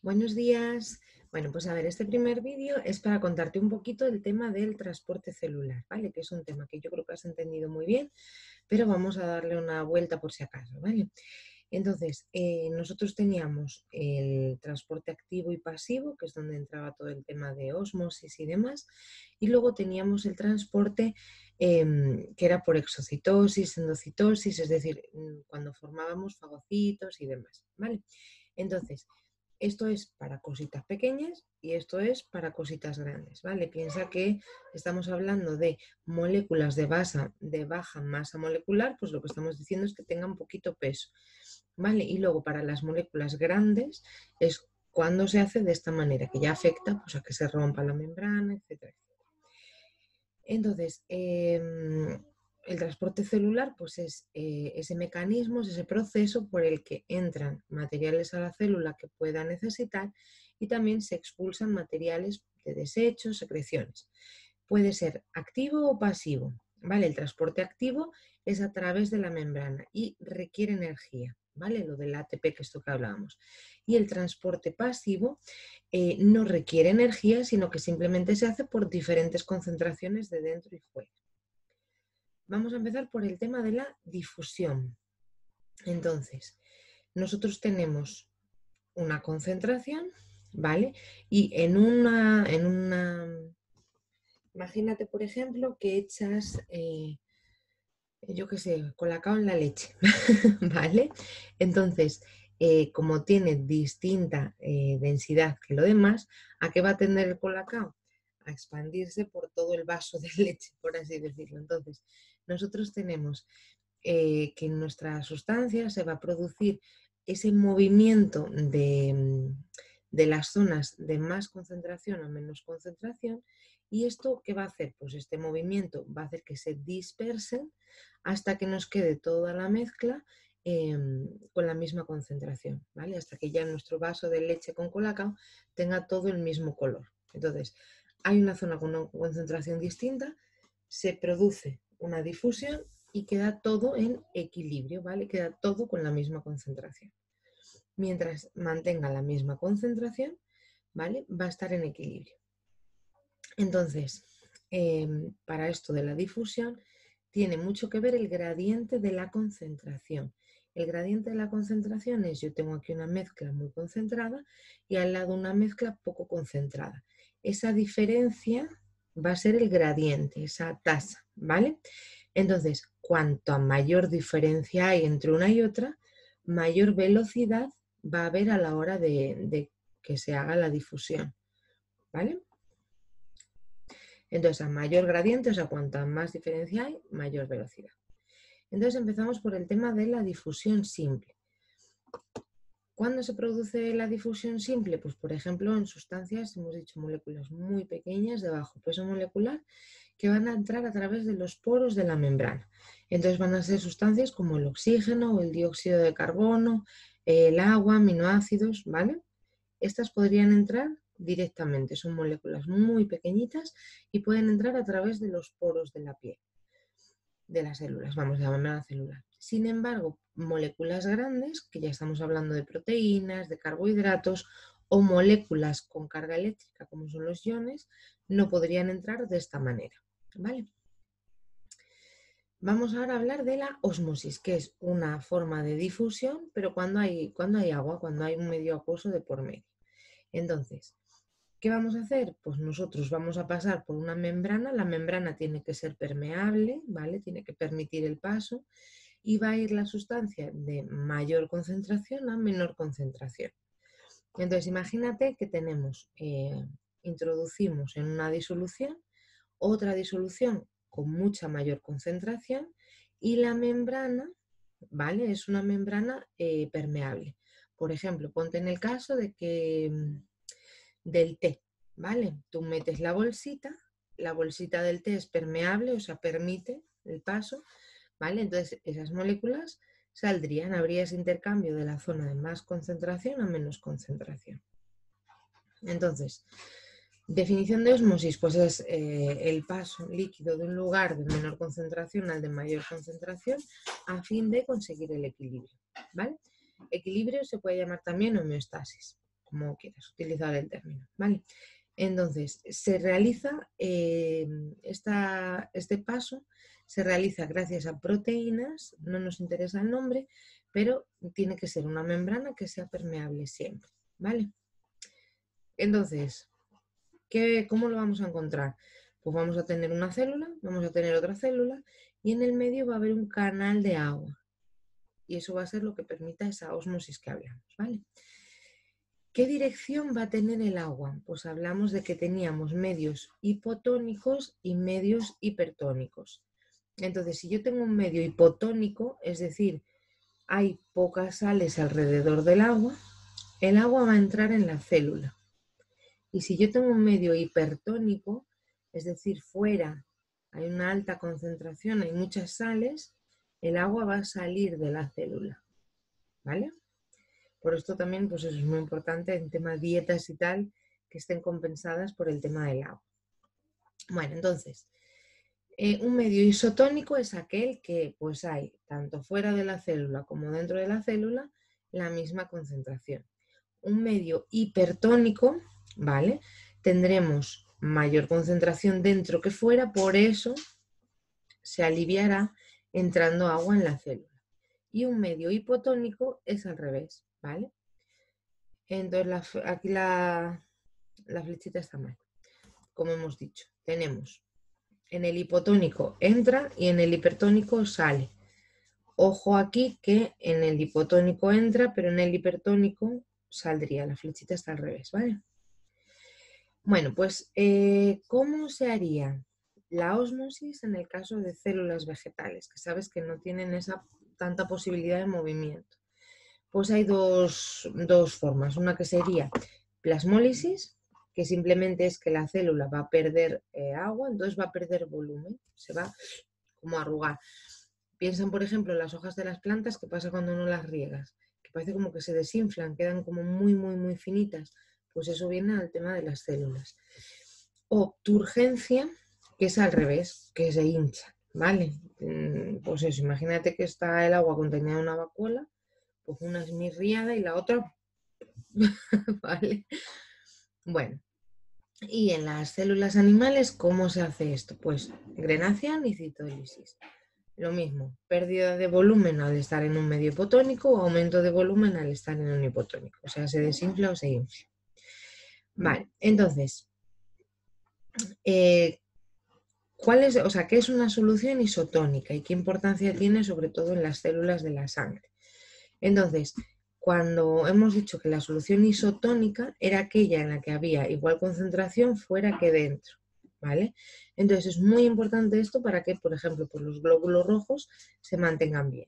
Buenos días. Bueno, pues a ver, este primer vídeo es para contarte un poquito el tema del transporte celular, ¿vale? Que es un tema que yo creo que has entendido muy bien, pero vamos a darle una vuelta por si acaso, ¿vale? Entonces, nosotros teníamos el transporte activo y pasivo, que es donde entraba todo el tema de ósmosis y demás, y luego teníamos el transporte que era por exocitosis, endocitosis, es decir, cuando formábamos fagocitos y demás, ¿vale? Entonces, esto es para cositas pequeñas y esto es para cositas grandes, ¿vale? Piensa que estamos hablando de moléculas de baja masa molecular, pues lo que estamos diciendo es que tengan poquito peso, ¿vale? Y luego para las moléculas grandes es cuando se hace de esta manera, que ya afecta pues, a que se rompa la membrana, etcétera. Entonces, el transporte celular pues es ese mecanismo, es ese proceso por el que entran materiales a la célula que pueda necesitar y también se expulsan materiales de desechos, secreciones. Puede ser activo o pasivo, ¿vale? El transporte activo es a través de la membrana y requiere energía, ¿vale? Lo del ATP, que es esto que hablábamos. Y el transporte pasivo no requiere energía, sino que simplemente se hace por diferentes concentraciones de dentro y fuera. Vamos a empezar por el tema de la difusión. Entonces, nosotros tenemos una concentración, ¿vale? Y imagínate, por ejemplo, que echas, yo qué sé, colacao en la leche, ¿vale? Entonces, como tiene distinta densidad que lo demás, ¿a qué va a tender el colacao? A expandirse por todo el vaso de leche, por así decirlo. Entonces, nosotros tenemos que en nuestra sustancia se va a producir ese movimiento de las zonas de más concentración a menos concentración. ¿Y esto qué va a hacer? Pues este movimiento va a hacer que se dispersen hasta que nos quede toda la mezcla con la misma concentración, ¿vale? Hasta que ya nuestro vaso de leche con colacao tenga todo el mismo color. Entonces, hay una zona con una concentración distinta, se produce una difusión y queda todo en equilibrio, ¿vale? Queda todo con la misma concentración. Mientras mantenga la misma concentración, ¿vale? Va a estar en equilibrio. Entonces, para esto de la difusión, tiene mucho que ver el gradiente de la concentración. El gradiente de la concentración es, yo tengo aquí una mezcla muy concentrada y al lado una mezcla poco concentrada. Esa diferencia va a ser el gradiente, esa tasa, ¿vale? Entonces, cuanto a mayor diferencia hay entre una y otra, mayor velocidad va a haber a la hora de que se haga la difusión, ¿vale? Entonces, a mayor gradiente, o sea, cuanta más diferencia hay, mayor velocidad. Entonces, empezamos por el tema de la difusión simple. ¿Cuándo se produce la difusión simple? Pues, por ejemplo, en sustancias, hemos dicho, moléculas muy pequeñas de bajo peso molecular que van a entrar a través de los poros de la membrana. Entonces, van a ser sustancias como el oxígeno o el dióxido de carbono, el agua, aminoácidos, ¿vale? Estas podrían entrar directamente, son moléculas muy pequeñitas y pueden entrar a través de los poros de la piel, de las células, vamos, de la membrana celular. Sin embargo, moléculas grandes, que ya estamos hablando de proteínas, de carbohidratos o moléculas con carga eléctrica, como son los iones, no podrían entrar de esta manera, ¿vale? Vamos ahora a hablar de la ósmosis, que es una forma de difusión, pero cuando hay agua, cuando hay un medio acuoso de por medio. Entonces, ¿qué vamos a hacer? Pues nosotros vamos a pasar por una membrana, la membrana tiene que ser permeable, ¿vale? Tiene que permitir el paso y va a ir la sustancia de mayor concentración a menor concentración. Entonces, imagínate que introducimos en una disolución otra disolución con mucha mayor concentración y la membrana, ¿vale? Es una membrana permeable. Por ejemplo, ponte en el caso de que del té, ¿vale? Tú metes la bolsita del té es permeable, o sea, permite el paso, ¿vale? Entonces esas moléculas saldrían, habría ese intercambio de la zona de más concentración a menos concentración. Entonces, definición de ósmosis, pues es el paso líquido de un lugar de menor concentración al de mayor concentración a fin de conseguir el equilibrio, ¿vale? Equilibrio se puede llamar también homeostasis. como quieras utilizar el término, ¿vale? Entonces, se realiza este paso, se realiza gracias a proteínas, no nos interesa el nombre, pero tiene que ser una membrana que sea permeable siempre, ¿vale? Entonces, ¿cómo lo vamos a encontrar? Pues vamos a tener una célula, vamos a tener otra célula y en el medio va a haber un canal de agua. Y eso va a ser lo que permita esa ósmosis que hablamos, ¿vale? ¿Qué dirección va a tener el agua? Pues hablamos de que teníamos medios hipotónicos y medios hipertónicos. Entonces, si yo tengo un medio hipotónico, es decir, hay pocas sales alrededor del agua, el agua va a entrar en la célula. Y si yo tengo un medio hipertónico, es decir, fuera hay una alta concentración, hay muchas sales, el agua va a salir de la célula, ¿vale? Por esto también, pues eso es muy importante en tema de dietas y tal, que estén compensadas por el tema del agua. Bueno, entonces, un medio isotónico es aquel que pues hay tanto fuera de la célula como dentro de la célula la misma concentración. Un medio hipertónico, ¿vale? Tendremos mayor concentración dentro que fuera, por eso se aliviará entrando agua en la célula. Y un medio hipotónico es al revés, ¿vale? Entonces aquí la flechita está mal. Como hemos dicho, tenemos en el hipotónico entra y en el hipertónico sale. Ojo aquí que en el hipotónico entra, pero en el hipertónico saldría. La flechita está al revés, ¿vale? Bueno, pues ¿cómo se haría la ósmosis en el caso de células vegetales? Que sabes que no tienen esa tanta posibilidad de movimiento. Pues hay dos formas. Una que sería plasmólisis, que simplemente es que la célula va a perder agua, entonces va a perder volumen, se va como a arrugar. Piensan, por ejemplo, en las hojas de las plantas, ¿qué pasa cuando no las riegas? Que parece como que se desinflan, quedan como muy, muy, muy finitas. Pues eso viene al tema de las células. O turgencia, que es al revés, que se hincha, ¿vale? Pues eso, imagínate que está el agua contenida en una vacuola, pues una es mirriada y la otra, ¿vale? Bueno, y en las células animales, ¿cómo se hace esto? Pues grenación y citólisis. Lo mismo, pérdida de volumen al estar en un medio hipotónico o aumento de volumen al estar en un hipotónico. O sea, se desinfla o se infla. Vale, entonces, ¿qué es una solución isotónica y qué importancia tiene sobre todo en las células de la sangre? Entonces, cuando hemos dicho que la solución isotónica era aquella en la que había igual concentración fuera que dentro, ¿vale? Entonces es muy importante esto para que, por ejemplo, pues los glóbulos rojos se mantengan bien.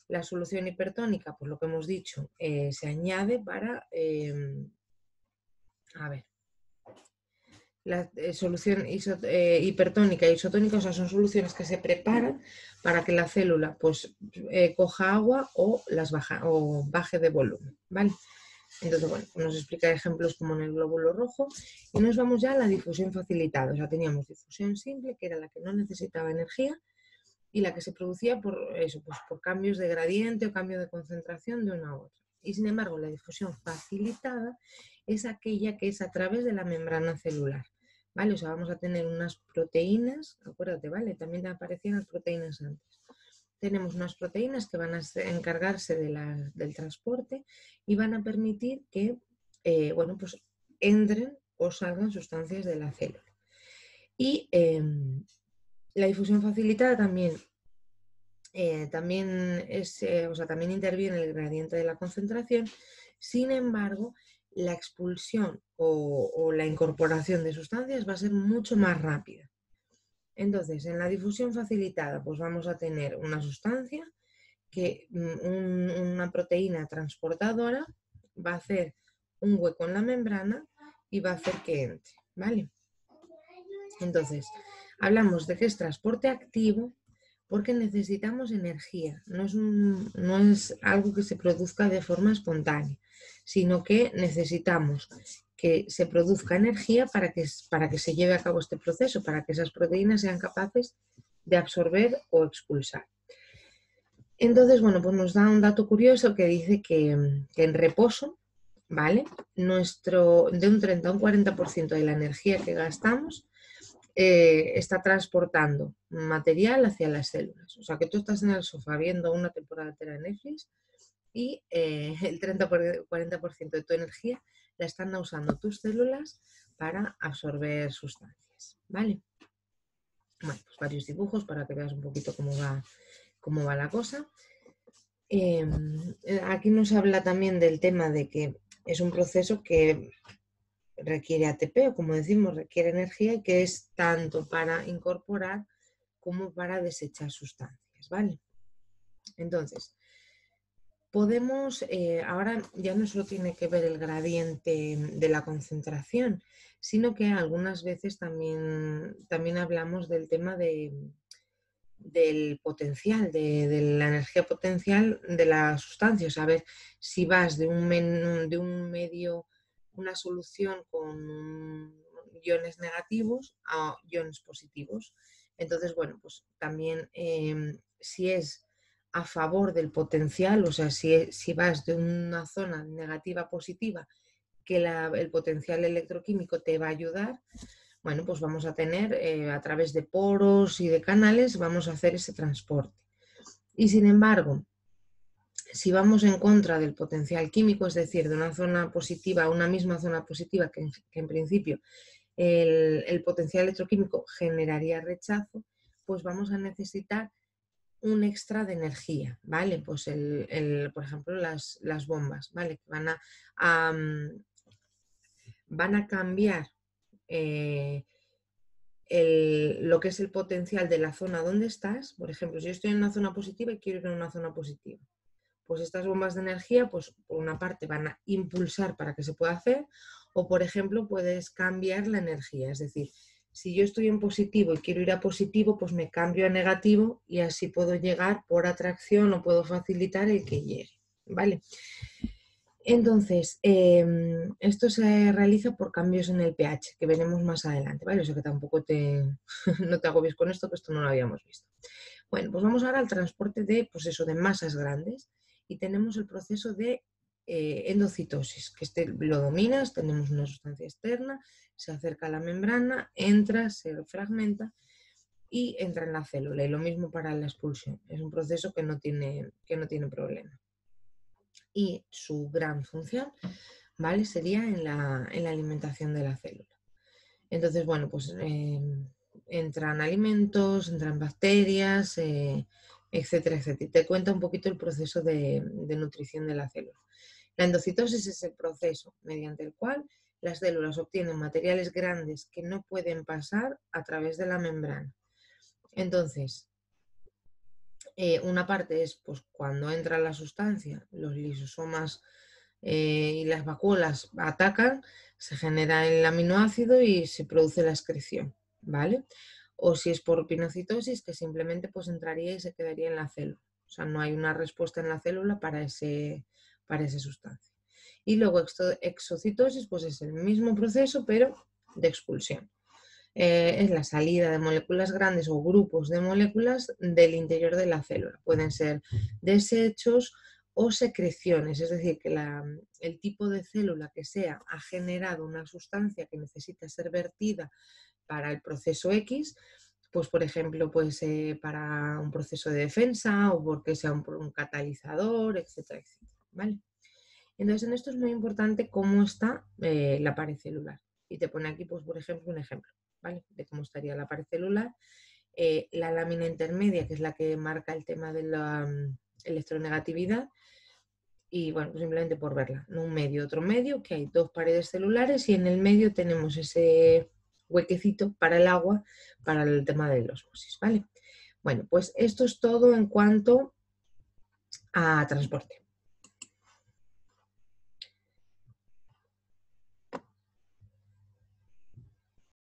La solución hipertónica, por lo que hemos dicho, se añade para, la solución hipertónica e isotónica, o sea, son soluciones que se preparan para que la célula pues coja agua o baje de volumen, ¿vale? Entonces, bueno, nos explica ejemplos como en el glóbulo rojo y nos vamos ya a la difusión facilitada. O sea, teníamos difusión simple, que era la que no necesitaba energía y la que se producía por eso, pues por cambios de gradiente o cambio de concentración de una a otra. Y sin embargo, la difusión facilitada es aquella que es a través de la membrana celular, ¿vale? O sea, vamos a tener unas proteínas, acuérdate, ¿vale? También aparecían las proteínas antes. Tenemos unas proteínas que van a encargarse del transporte y van a permitir que, bueno, pues entren o salgan sustancias de la célula. Y la difusión facilitada también también interviene el gradiente de la concentración. Sin embargo, la expulsión o la incorporación de sustancias va a ser mucho más rápida. Entonces, en la difusión facilitada, pues vamos a tener una sustancia que una proteína transportadora va a hacer un hueco en la membrana y va a hacer que entre, ¿vale? Entonces, hablamos de que es transporte activo porque necesitamos energía, no es algo que se produzca de forma espontánea, sino que necesitamos que se produzca energía para que se lleve a cabo este proceso, para que esas proteínas sean capaces de absorber o expulsar. Entonces, bueno, pues nos da un dato curioso que dice que en reposo, ¿vale? De un 30 a un 40% de la energía que gastamos está transportando material hacia las células. O sea, que tú estás en el sofá viendo una temporada entera de Netflix y el 30-40% de tu energía la están usando tus células para absorber sustancias, ¿vale? Bueno, pues varios dibujos para que veas un poquito cómo va la cosa. Aquí nos habla también del tema de que es un proceso que requiere ATP, o como decimos, requiere energía, y que es tanto para incorporar como para desechar sustancias, ¿vale? Entonces, podemos, ahora ya no solo tiene que ver el gradiente de la concentración, sino que algunas veces también hablamos del tema del potencial, de la energía potencial de la sustancia. O sea, a ver si vas de un medio, una solución con iones negativos a iones positivos. Entonces, bueno, pues también si es a favor del potencial, o sea, si vas de una zona negativa a positiva, que el potencial electroquímico te va a ayudar, bueno, pues vamos a tener a través de poros y de canales, vamos a hacer ese transporte. Y sin embargo, si vamos en contra del potencial químico, es decir, de una zona positiva, una misma zona positiva que en principio el potencial electroquímico generaría rechazo, pues vamos a necesitar un extra de energía, ¿vale? Pues por ejemplo, las bombas, ¿vale? Que van a cambiar lo que es el potencial de la zona donde estás. Por ejemplo, si yo estoy en una zona positiva y quiero ir a una zona positiva, pues estas bombas de energía, pues por una parte van a impulsar para que se pueda hacer, o por ejemplo puedes cambiar la energía, es decir, si yo estoy en positivo y quiero ir a positivo, pues me cambio a negativo y así puedo llegar por atracción o puedo facilitar el que llegue, ¿vale? Entonces, esto se realiza por cambios en el pH, que veremos más adelante, ¿vale? O sea que tampoco no te agobies con esto, que esto no lo habíamos visto. Bueno, pues vamos ahora al transporte de, pues eso, de masas grandes, y tenemos el proceso de endocitosis, que lo dominas, tenemos una sustancia externa, se acerca a la membrana, entra, se fragmenta y entra en la célula. Y lo mismo para la expulsión, es un proceso que no tiene problema. Y su gran función, ¿vale? Sería en la alimentación de la célula. Entonces, bueno, pues entran alimentos, entran bacterias, etcétera, etcétera. Y te cuenta un poquito el proceso de nutrición de la célula. La endocitosis es el proceso mediante el cual las células obtienen materiales grandes que no pueden pasar a través de la membrana. Entonces, una parte es pues, cuando entra la sustancia, los lisosomas y las vacuolas atacan, se genera el aminoácido y se produce la excreción, ¿vale? O si es por pinocitosis, que simplemente pues entraría y se quedaría en la célula. O sea, no hay una respuesta en la célula para esa sustancia. Y luego exocitosis, pues es el mismo proceso, pero de expulsión. Es la salida de moléculas grandes o grupos de moléculas del interior de la célula. Pueden ser desechos o secreciones, es decir, que el tipo de célula que sea ha generado una sustancia que necesita ser vertida para el proceso X, pues por ejemplo, pues para un proceso de defensa o porque sea un catalizador, etcétera, etcétera, ¿vale? Entonces, en esto es muy importante cómo está la pared celular. Y te pone aquí, pues, por ejemplo, un ejemplo, ¿vale? De cómo estaría la pared celular. La lámina intermedia, que es la que marca el tema de la electronegatividad. Y bueno, pues simplemente por verla, ¿no? Un medio, otro medio, que hay dos paredes celulares y en el medio tenemos ese huequecito para el agua, para el tema de la osmosis, ¿vale? Bueno, pues esto es todo en cuanto a transporte.